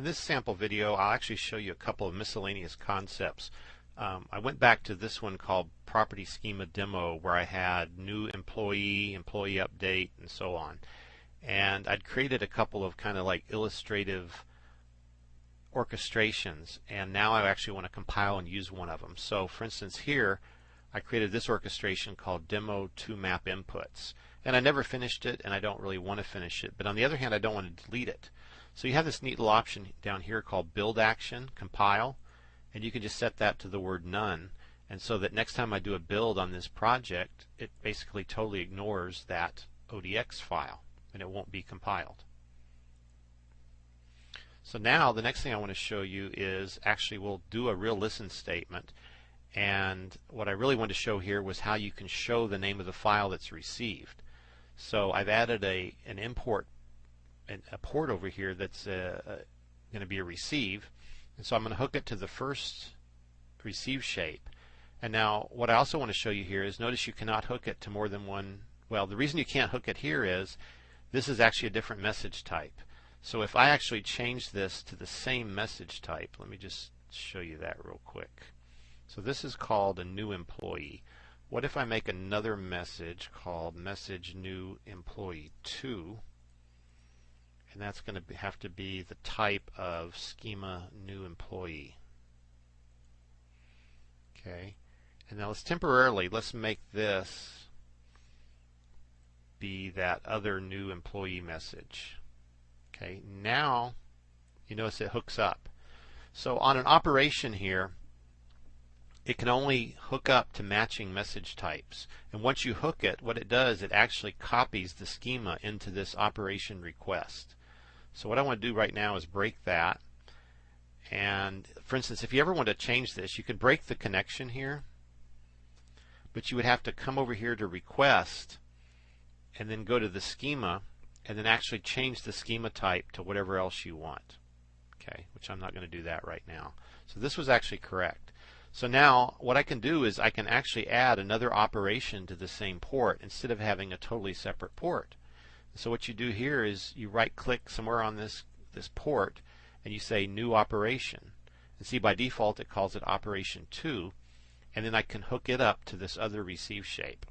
this sample video, I'll actually show you a couple of miscellaneous concepts. I went back to this one called Property Schema Demo, where I had new employee, employee update, and so on. And I'd created a couple of kind of like illustrative orchestrations, and now I actually want to compile and use one of them. So for instance here, I created this orchestration called Demo to Map Inputs. And I never finished it, and I don't really want to finish it. But on the other hand, I don't want to delete it. So you have this neat little option down here called Build Action, Compile, and you can just set that to the word None. And so that next time I do a build on this project, it basically totally ignores that ODX file, and it won't be compiled. So now the next thing I want to show you is actually we'll do a real listen statement. And what I really wanted to show here was how you can show the name of the file that's received. So I've added an import, a port over here that's going to be a receive, and so I'm going to hook it to the first receive shape. And now what I also want to show you here is notice you cannot hook it to more than one. Well, the reason you can't hook it here is this is actually a different message type. So if I actually change this to the same message type, let me just show you that real quick. So this is called a new employee. What if I make another message called message new employee 2, and that's going to have to be the type of schema new employee. Okay, and now let's make this be that other new employee message. Okay, now you notice it hooks up. So on an operation here, it can only hook up to matching message types. And once you hook it, what it does, it actually copies the schema into this operation request. So what I want to do right now is break that. And for instance, if you ever want to change this, you could break the connection here, but you would have to come over here to request and then go to the schema and then actually change the schema type to whatever else you want. Okay, which I'm not going to do that right now. So this was actually correct. So now what I can do is I can actually add another operation to the same port instead of having a totally separate port. So what you do here is you right click somewhere on this port and you say new operation. And see, by default it calls it operation 2, and then I can hook it up to this other receive shape.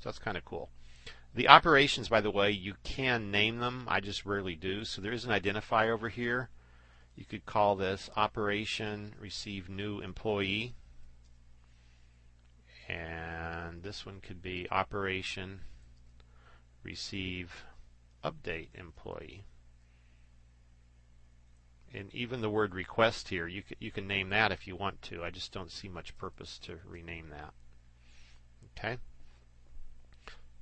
So that's kind of cool. The operations, by the way, you can name them. I just rarely do. So there is an identifier over here. You could call this operation receive new employee, and this one could be operation receive update employee. And even the word request here, you can name that if you want to. I just don't see much purpose to rename that. Okay.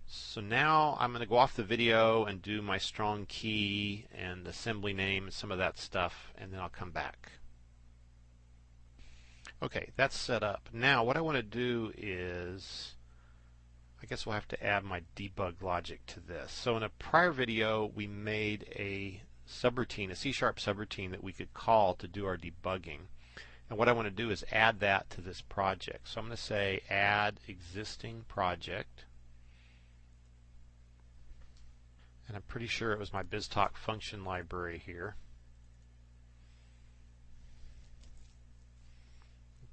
So now I'm going to go off the video and do my strong key and assembly name and some of that stuff, and then I'll come back. Okay, that's set up. Now what I want to do is, I guess we'll have to add my debug logic to this. So in a prior video we made a subroutine, a C# subroutine that we could call to do our debugging. And what I want to do is add that to this project. So I'm going to say add existing project. And I'm pretty sure it was my BizTalk function library here.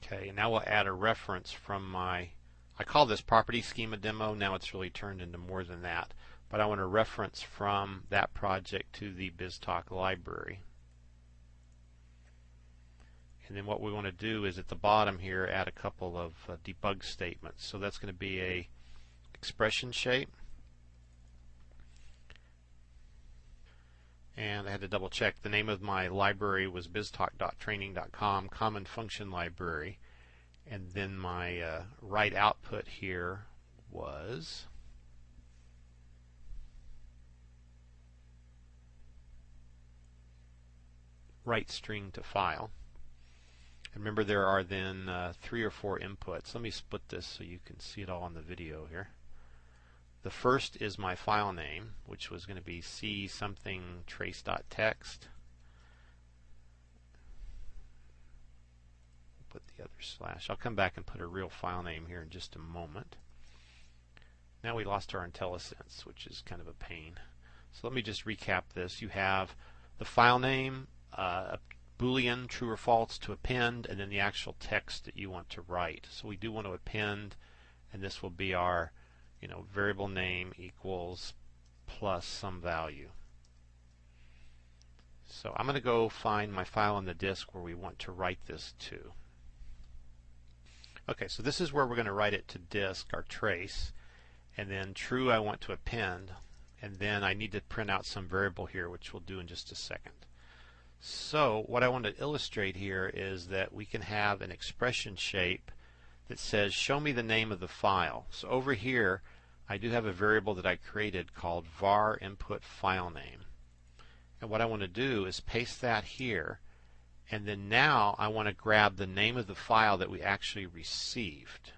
Okay, and now we'll add a reference from my, I call this property schema demo. Now it's really turned into more than that. But I want a reference from that project to the BizTalk library. And then what we want to do is at the bottom here add a couple of debug statements. So that's going to be a expression shape. And I had to double check. The name of my library was biztalk.training.com, common function library. And then my write output here was write string to file. And remember, there are then 3 or 4 inputs. Let me split this so you can see it all on the video here. The first is my file name, which was going to be c something trace.txt. Put the other slash. I'll come back and put a real file name here in just a moment. Now we lost our IntelliSense, which is kind of a pain. So let me just recap this. You have the file name a Boolean, true or false, to append, and then the actual text that you want to write. So we do want to append, and this will be our variable name equals plus some value. So I'm going to go find my file on the disk where we want to write this to. Okay, so this is where we're going to write it to disk, our trace, and then true I want to append, and then I need to print out some variable here, which we'll do in just a second. So what I want to illustrate here is that we can have an expression shape that says show me the name of the file. So over here I do have a variable that I created called var input file name, and what I want to do is paste that here, and then now I want to grab the name of the file that we actually received.